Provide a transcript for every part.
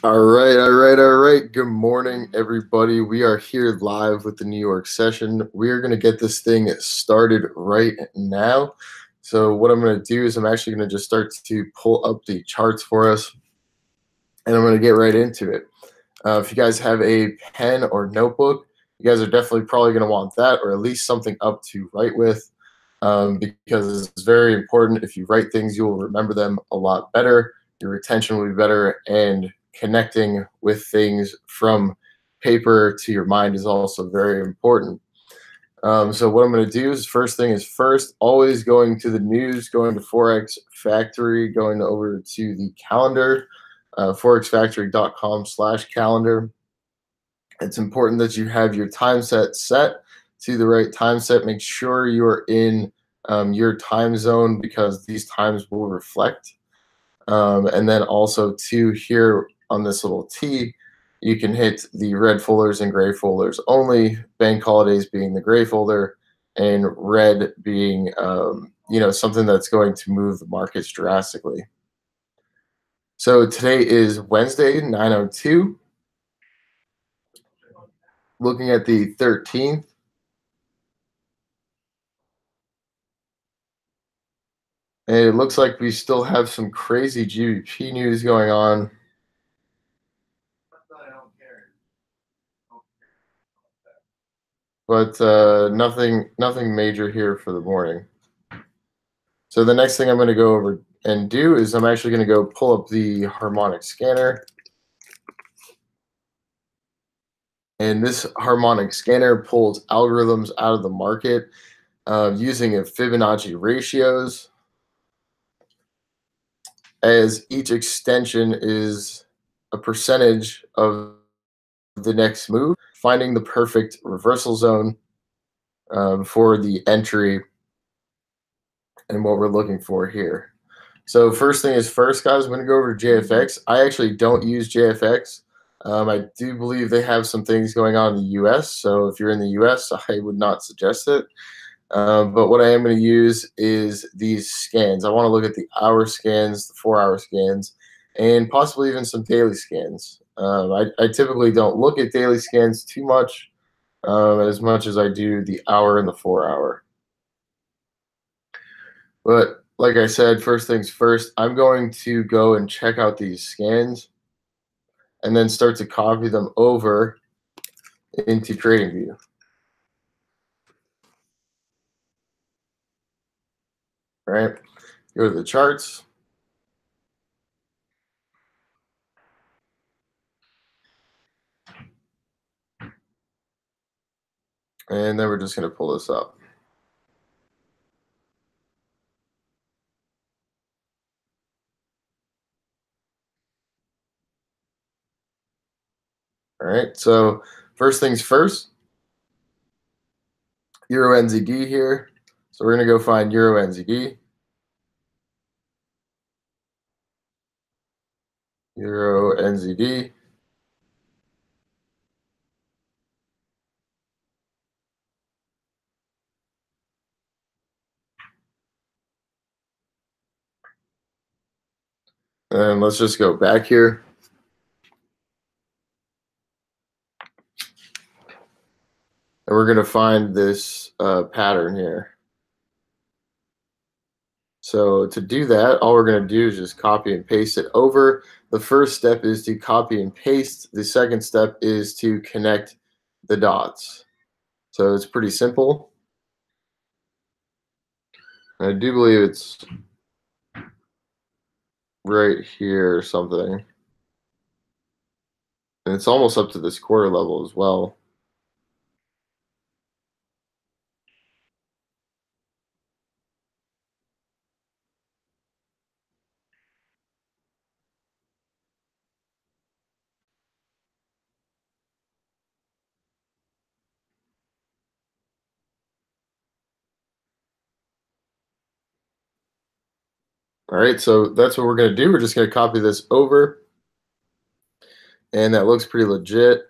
All right. Good morning, everybody. We are here live with the New York session. We are going to get this thing started right now. So what I'm going to do is I'm actually going to just start to pull up the charts for us, and I'm going to get right into it. If you guys have a pen or notebook, you guys are definitely probably going to want that, or at least something up to write with, because it's very important. If you write things, you will remember them a lot better. Your retention will be better, and connecting with things from paper to your mind is also very important. So what I'm going to do is first thing is first, always going to the news, going to Forex Factory, going over to the calendar, forexfactory.com/calendar. It's important that you have your time set to the right time set. Make sure you are in your time zone, because these times will reflect. And then also to here on this little T, you can hit the red folders and gray folders only, bank holidays being the gray folder, and red being something that's going to move the markets drastically. So today is Wednesday, 9:02. Looking at the 13th. And it looks like we still have some crazy GBP news going on. But nothing major here for the morning. So the next thing I'm going to go over and do is I'm actually going to go pull up the Harmonics scanner. And this Harmonics scanner pulls algorithms out of the market using a Fibonacci ratios, as each extension is a percentage of the next move, finding the perfect reversal zone for the entry and what we're looking for here. So first thing is first, guys, I'm going to go over to JFX. I actually don't use JFX. I do believe they have some things going on in the US. So if you're in the US, I would not suggest it. But what I am going to use is these scans. I want to look at the hour scans, the 4-hour scans, and possibly even some daily scans. I typically don't look at daily scans too much, as much as I do the hour and the 4-hour. But like I said, first things first, I'm going to go and check out these scans and then start to copy them over into TradingView. All right, go to the charts. And then we're just going to pull this up. All right, so first things first, Euro NZD here. So we're going to go find Euro NZD. Euro NZD. And let's just go back here. And we're going to find this pattern here. So to do that, all we're going to do is just copy and paste it over. The first step is to copy and paste. The second step is to connect the dots. So it's pretty simple. I do believe it's right here or something. And it's almost up to this quarter level as well. All right, so that's what we're going to do. We're just going to copy this over. And that looks pretty legit.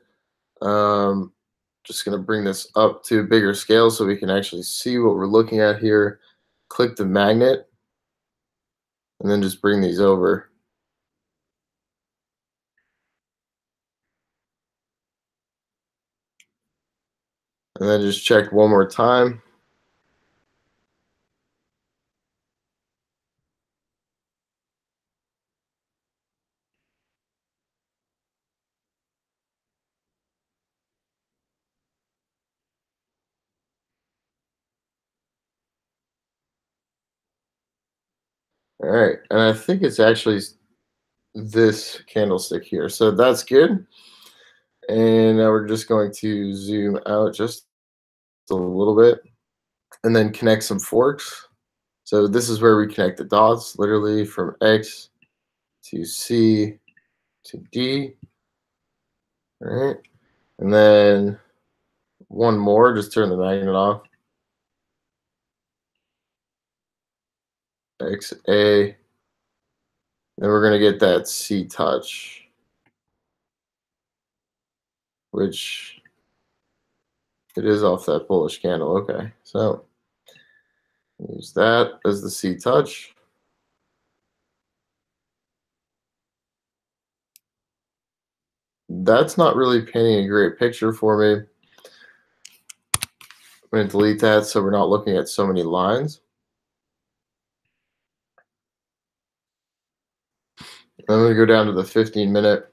Just going to bring this up to a bigger scale so we can actually see what we're looking at here. Click the magnet, and then just bring these over. And then just check one more time. All right, and I think it's actually this candlestick here. So that's good. And now we're just going to zoom out just a little bit and then connect some forks. So this is where we connect the dots, literally from X to C to D. All right. And then one more, just turn the magnet off. XA. Then we're going to get that C touch, which it is off that bullish candle. Okay. So use that as the C touch. That's not really painting a great picture for me. I'm going to delete that so we're not looking at so many lines. I'm going to go down to the 15-minute.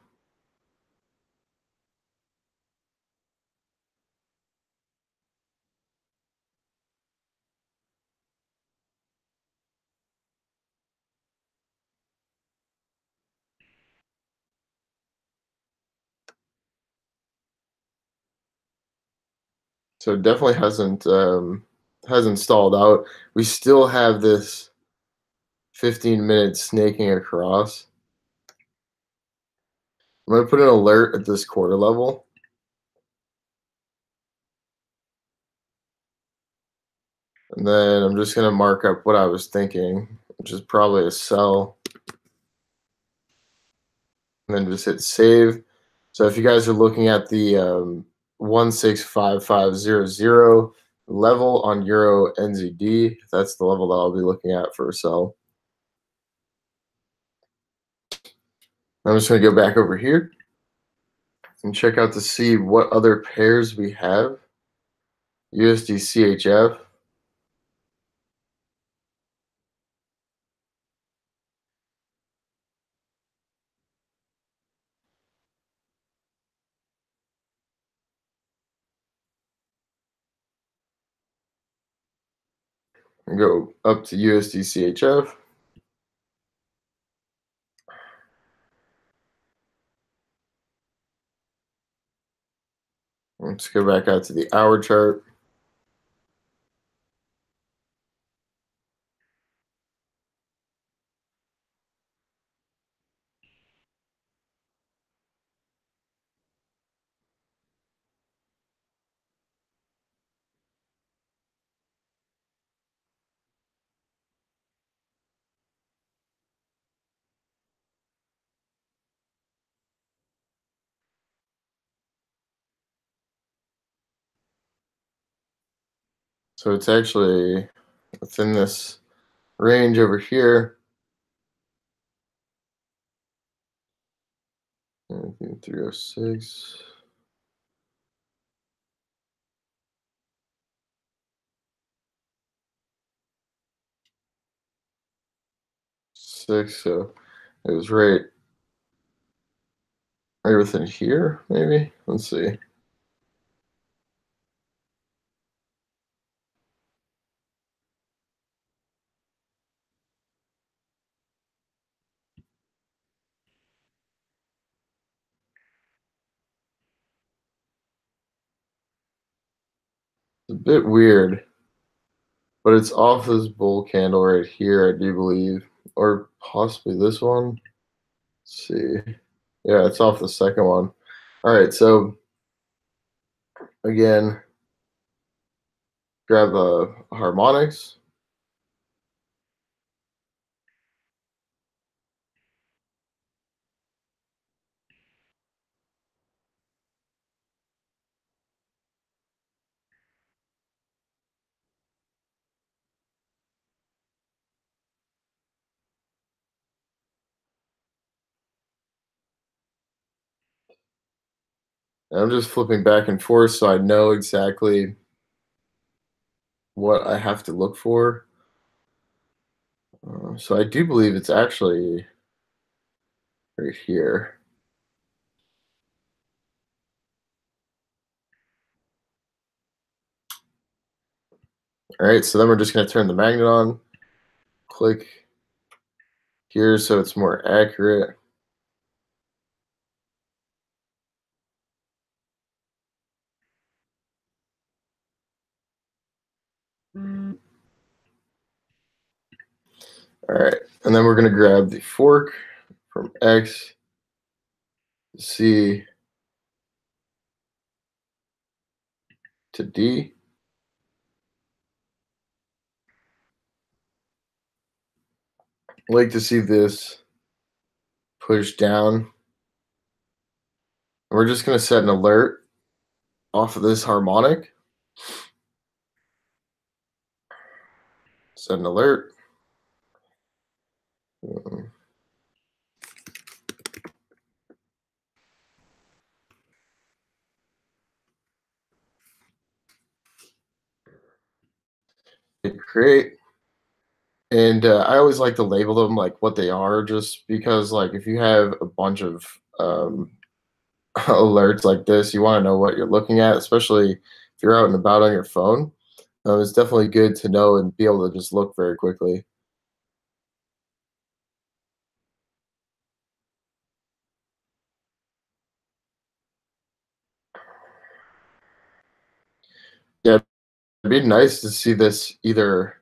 So it definitely hasn't stalled out. We still have this 15-minute snaking across. I'm going to put an alert at this quarter level. And then I'm just going to mark up what I was thinking, which is probably a sell. And then just hit save. So if you guys are looking at the 165500 level on Euro NZD, that's the level that I'll be looking at for a sell. I'm just going to go back over here and check out to see what other pairs we have. USD CHF. And go up to USD CHF. Let's go back out to the hour chart. So it's actually within this range over here. 306. 6, so it was right within here, maybe. Let's see. It's a bit weird, but it's off this bull candle right here, I do believe, or possibly this one. Let's see. Yeah, it's off the second one. All right, so again, grab the harmonics. And I'm just flipping back and forth so I know exactly what I have to look for. So I do believe it's actually right here. All right, so then we're just going to turn the magnet on, click here so it's more accurate. All right, and then we're going to grab the fork from X, C to D. I like to see this push down. We're just going to set an alert off of this harmonic. Set an alert. Hit create. And I always like to label them like what they are, just because like if you have a bunch of alerts like this, you want to know what you're looking at, especially if you're out and about on your phone. It's definitely good to know and be able to just look very quickly. Yeah, it'd be nice to see this either.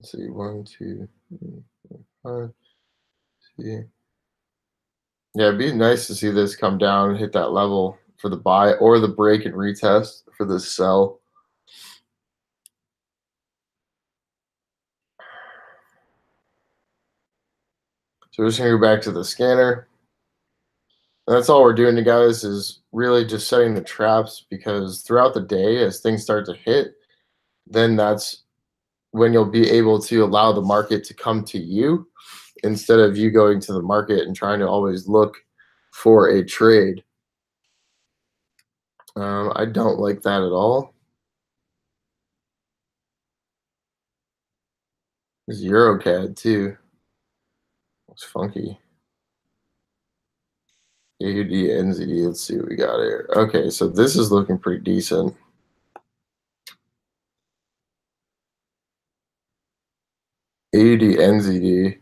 Let's see, 1, 2, 3, 4, 5. See. Yeah, it'd be nice to see this come down and hit that level for the buy or the break and retest for the sell. So we're just gonna go back to the scanner. And that's all we're doing, guys, is really just setting the traps, because throughout the day, as things start to hit, then that's when you'll be able to allow the market to come to you instead of you going to the market and trying to always look for a trade. I don't like that at all. This EuroCAD too. Looks funky. AUD, NZD, let's see what we got here. Okay, so this is looking pretty decent. AUD, NZD.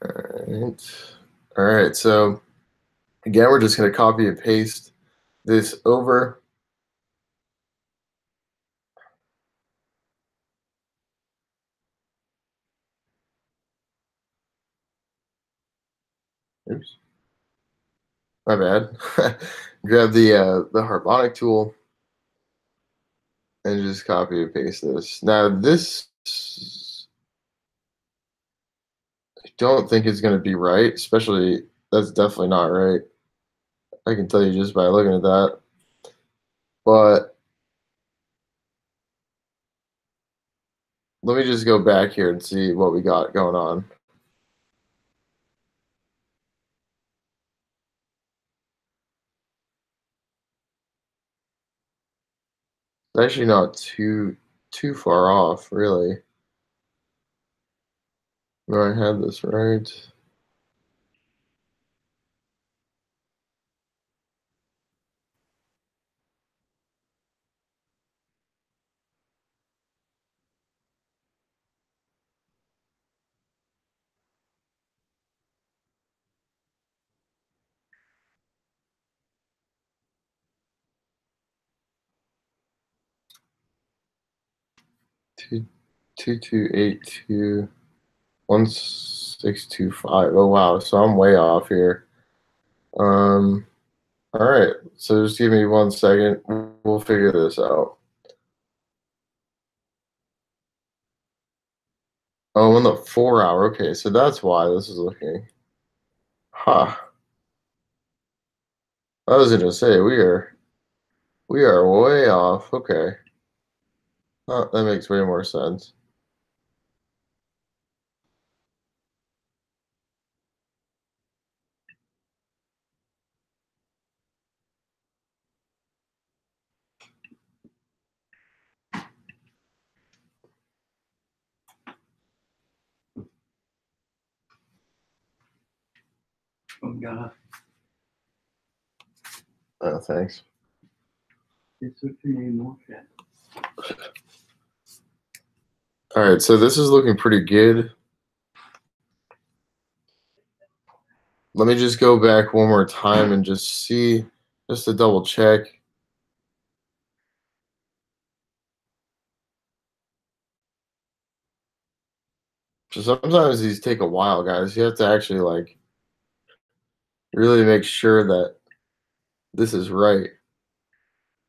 All right. All right, so again, we're just going to copy and paste this over. Oops, my bad. Grab the harmonic tool and just copy and paste this. Now this, I don't think is going to be right, especially that's definitely not right. I can tell you just by looking at that. But let me just go back here and see what we got going on. It's actually not too far off, really. No, I had this right. 22821625. Oh wow, so I'm way off here. All right, so just give me 1 second. We'll figure this out. Oh, I'm on the 4 hour. Okay, so that's why this is looking. Huh. I was gonna say we are way off. Okay. Oh, that makes way more sense. Oh God. Oh, thanks. It's what you need more chat. All right, so this is looking pretty good. Let me just go back one more time and just see, just to double check. So sometimes these take a while, guys. You have to actually like really make sure that this is right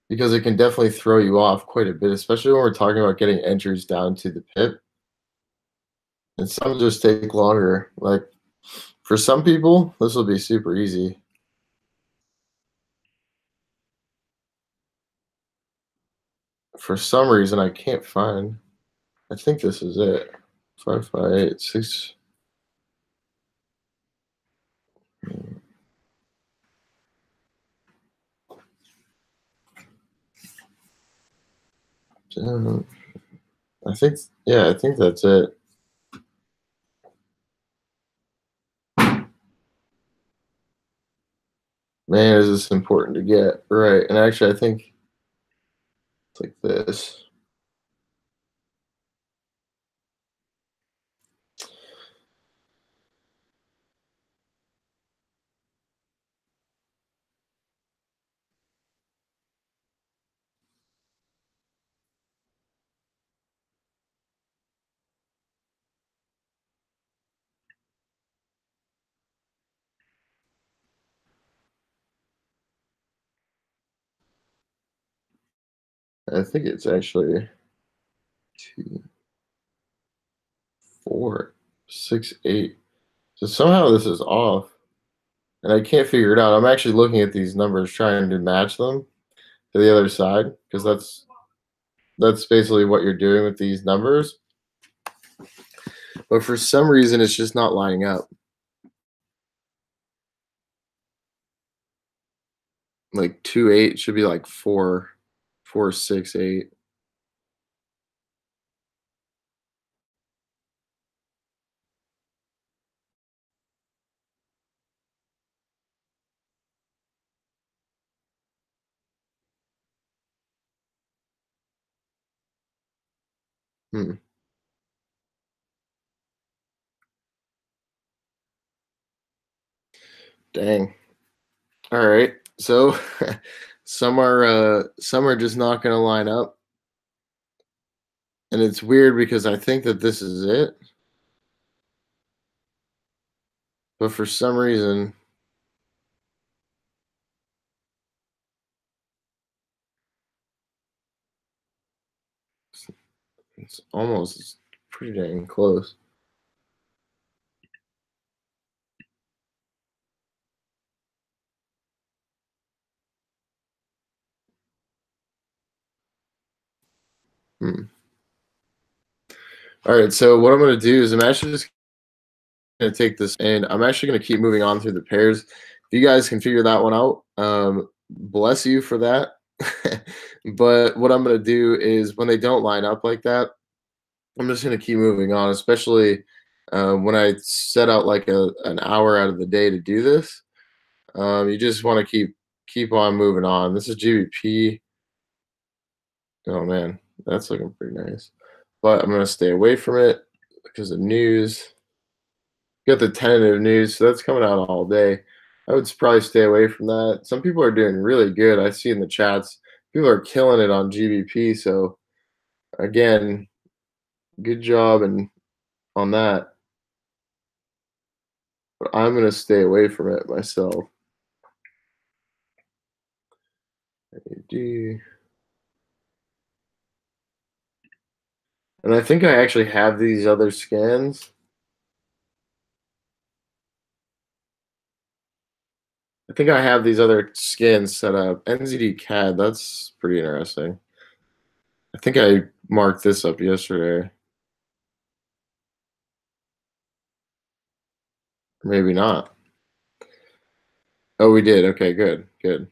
because it can definitely throw you off quite a bit, especially when we're talking about getting entries down to the pip. And some just take longer. Like for some people, this will be super easy. For some reason, I can't find. I think this is it. 5586. I think, yeah, I think that's it. Man, is this important to get right? And actually, I think it's like this. I think it's actually 2, 4, 6, 8. So somehow this is off, and I can't figure it out. I'm actually looking at these numbers, trying to match them to the other side, because that's basically what you're doing with these numbers. But for some reason, it's just not lining up. Like 2, 8 should be like 4, 4, 6, 8. Hmm. Dang. All right. So some are just not going to line up, and it's weird because I think that this is it, but for some reason it's almost pretty dang close. Hmm. All right. So what I'm going to do is I'm actually just going to take this, and I'm actually going to keep moving on through the pairs. If you guys can figure that one out, bless you for that. But what I'm going to do is when they don't line up like that, I'm just going to keep moving on, especially when I set out like an hour out of the day to do this. You just want to keep on moving on. This is GBP. Oh man, that's looking pretty nice. But I'm going to stay away from it because of news. Got the tentative news, so that's coming out all day. I would probably stay away from that. Some people are doing really good. I see in the chats, people are killing it on GBP. So again, good job and on that. But I'm gonna stay away from it myself. And I think I actually have these other scans. I think I have these other scans set up. NZD CAD, that's pretty interesting. I think I marked this up yesterday. Maybe not. Oh, we did. Okay, good, good.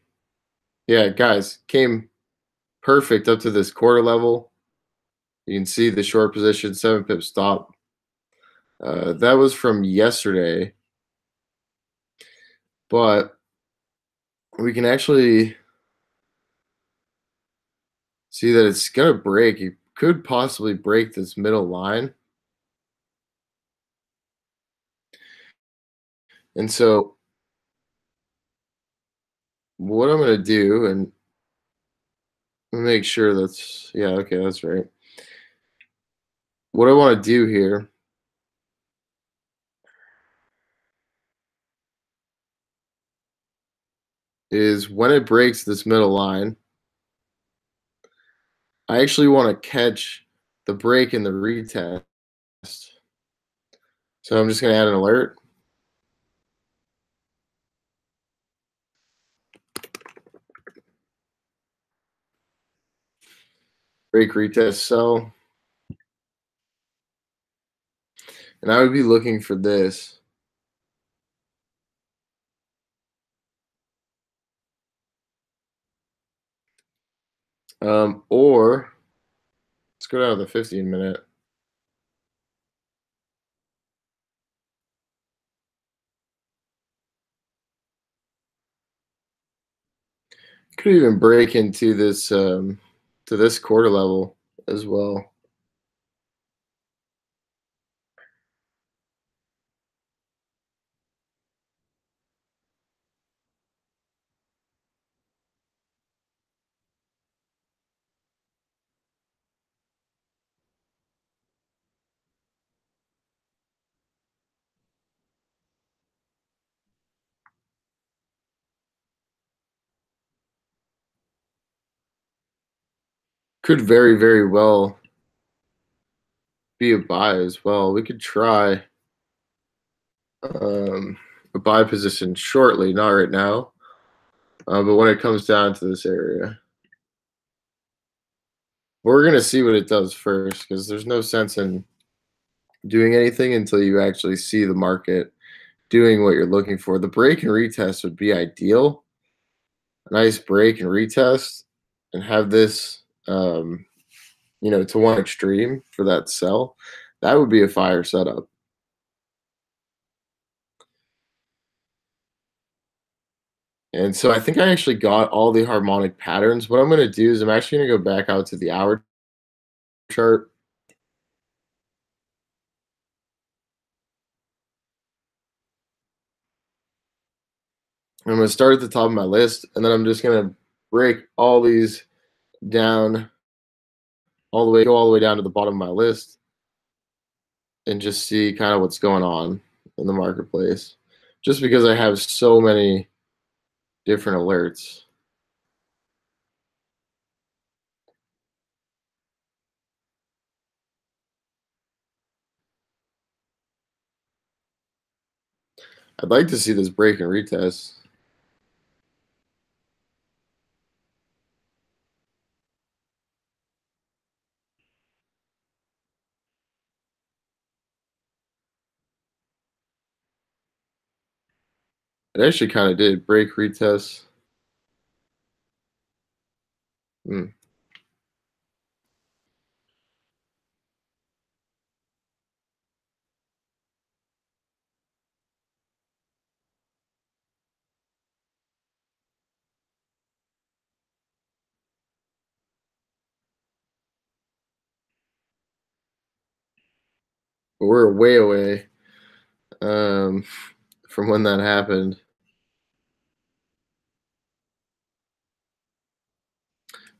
Yeah, guys, came perfect up to this quarter level. You can see the short position, 7 pip stop. That was from yesterday, but we can actually see that it's going to break. You could possibly break this middle line. And so what I'm going to do, and make sure that's, yeah, okay, that's right. What I want to do here is when it breaks this middle line, I actually want to catch the break in the retest. So I'm just going to add an alert. Break retest sell. And I would be looking for this. Or let's go down to the 15-minute. Could even break into this to this quarter level as well. Could very, very well be a buy as well. We could try a buy position shortly, not right now, but when it comes down to this area. We're going to see what it does first because there's no sense in doing anything until you actually see the market doing what you're looking for. The break and retest would be ideal. A nice break and retest and have this, to one extreme for that sell. That would be a fire setup. And so I think I actually got all the harmonic patterns. What I'm going to do is I'm actually going to go back out to the hour chart. I'm going to start at the top of my list, and then I'm just going to break all these down go all the way down to the bottom of my list and just see kind of what's going on in the marketplace. Just because I have so many different alerts. I'd like to see this break and retest. It actually kind of did break retest. Hmm. But we're way away from when that happened.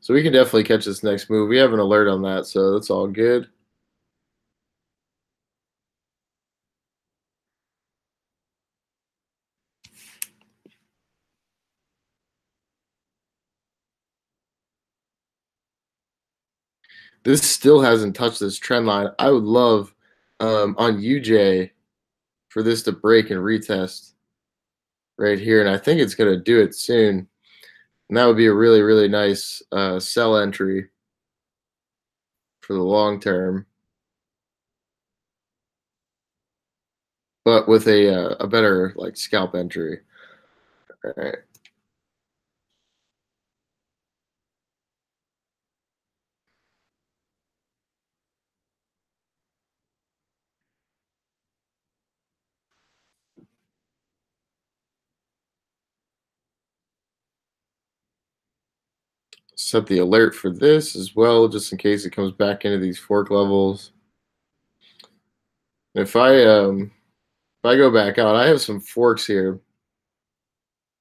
So we can definitely catch this next move. We have an alert on that, so that's all good. This still hasn't touched this trend line. I would love on UJ for this to break and retest right here, and I think it's going to do it soon. And that would be a really, really nice sell entry for the long term, but with a better like scalp entry. All right. Set the alert for this as well, just in case it comes back into these fork levels. If I go back out, I have some forks here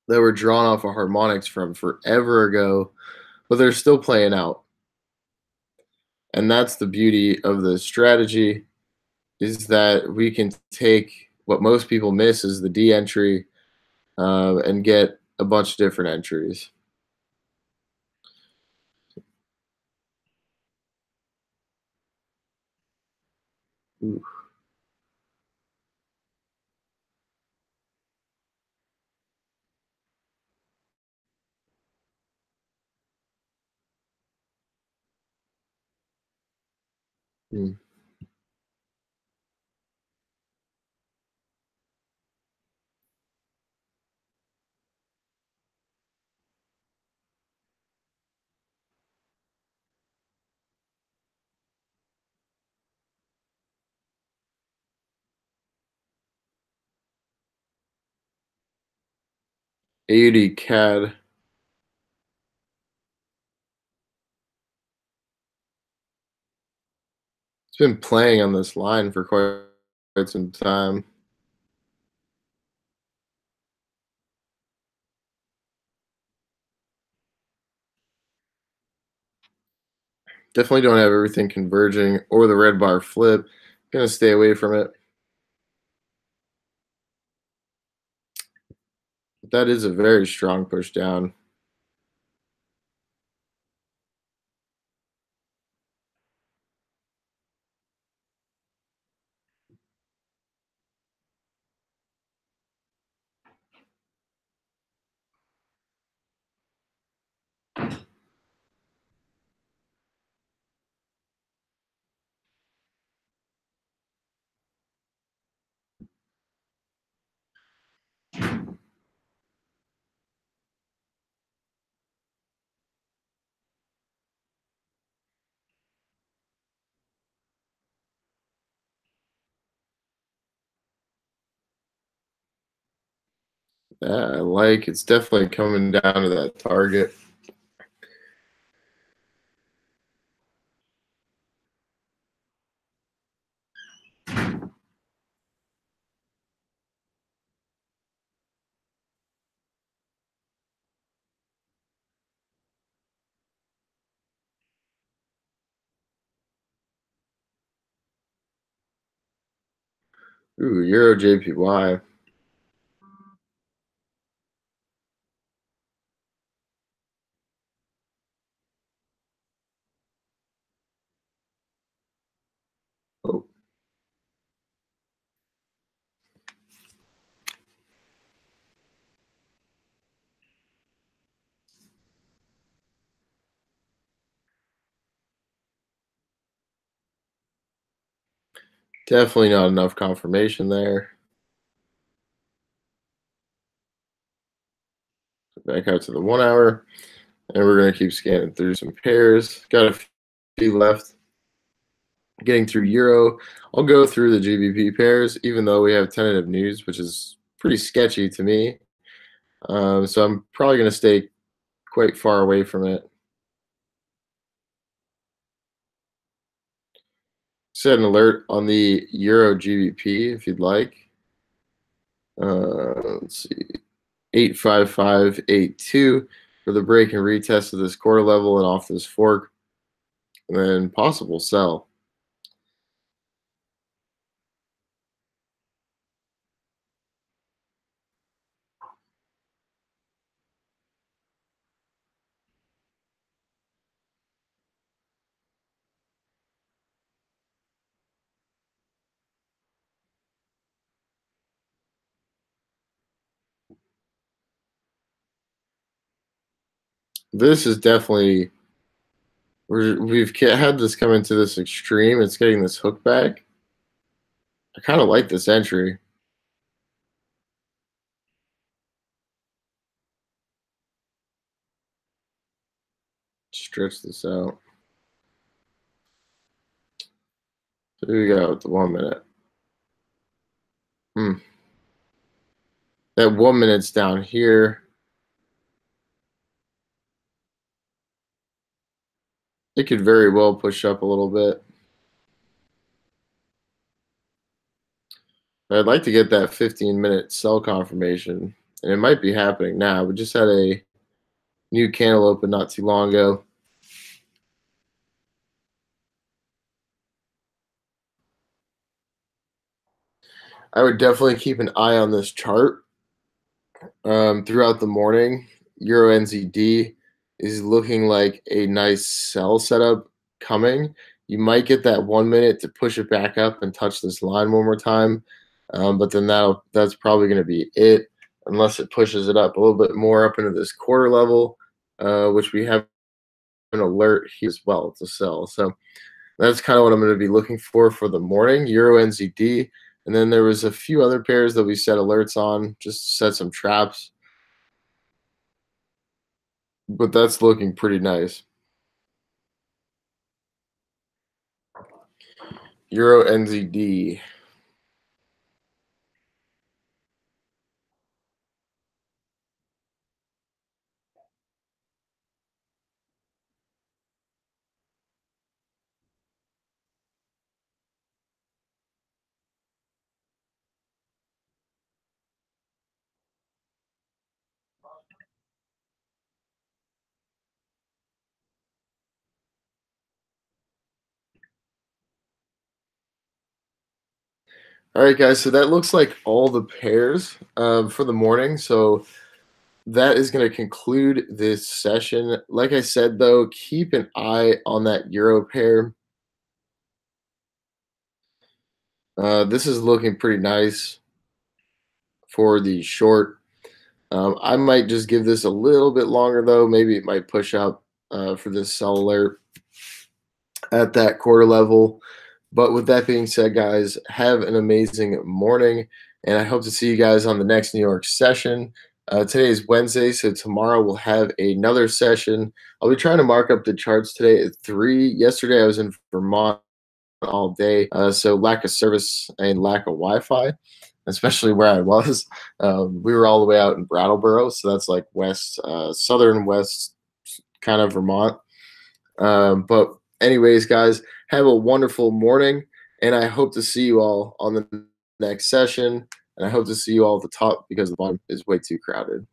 that were drawn off of Harmonics from forever ago, but they're still playing out. And that's the beauty of the strategy, is that we can take what most people miss is the D entry and get a bunch of different entries. Ooh. Hmm. AUD CAD. It's been playing on this line for quite some time. Definitely don't have everything converging or the red bar flip. Gonna stay away from it. That is a very strong push down. That I like. It's definitely coming down to that target. Ooh, Euro JPY. Oh, definitely not enough confirmation there. Back out to the 1 hour, and we're gonna keep scanning through some pairs. Got a few left. Getting through Euro. I'll go through the GBP pairs, even though we have tentative news, which is pretty sketchy to me. So I'm probably gonna stay quite far away from it. Set an alert on the Euro GBP if you'd like. Let's see, 85582 for the break and retest of this quarter level and off this fork, and then possible sell. This is definitely we've had this come into this extreme. It's getting this hook back. I kind of like this entry. Stretch this out. So here we go with the 1 minute. That 1 minute's down here. It could very well push up a little bit. But I'd like to get that 15-minute sell confirmation, and it might be happening now. We just had a new candle open not too long ago. I would definitely keep an eye on this chart throughout the morning. Euro NZD is looking like a nice sell setup coming. You might get that 1 minute to push it back up and touch this line one more time, but then that's probably going to be it, unless it pushes it up a little bit more up into this quarter level, which we have an alert here as well to sell. So that's kind of what I'm going to be looking for the morning, Euro NZD. And then there was a few other pairs that we set alerts on, just set some traps. But that's looking pretty nice. Euro NZD. All right, guys. So that looks like all the pairs for the morning. So that is going to conclude this session. Like I said, though, keep an eye on that Euro pair. This is looking pretty nice for the short. I might just give this a little bit longer, though. Maybe it might push up for this sell alert at that quarter level. But with that being said, guys, have an amazing morning, and I hope to see you guys on the next New York session. Today is Wednesday, so tomorrow we'll have another session. I'll be trying to mark up the charts today at 3. Yesterday I was in Vermont all day, so lack of service and lack of Wi-Fi, especially where I was. We were all the way out in Brattleboro, so that's like west, southern west kind of Vermont. But anyways, guys, have a wonderful morning, and I hope to see you all on the next session. And I hope to see you all at the top because the bottom is way too crowded.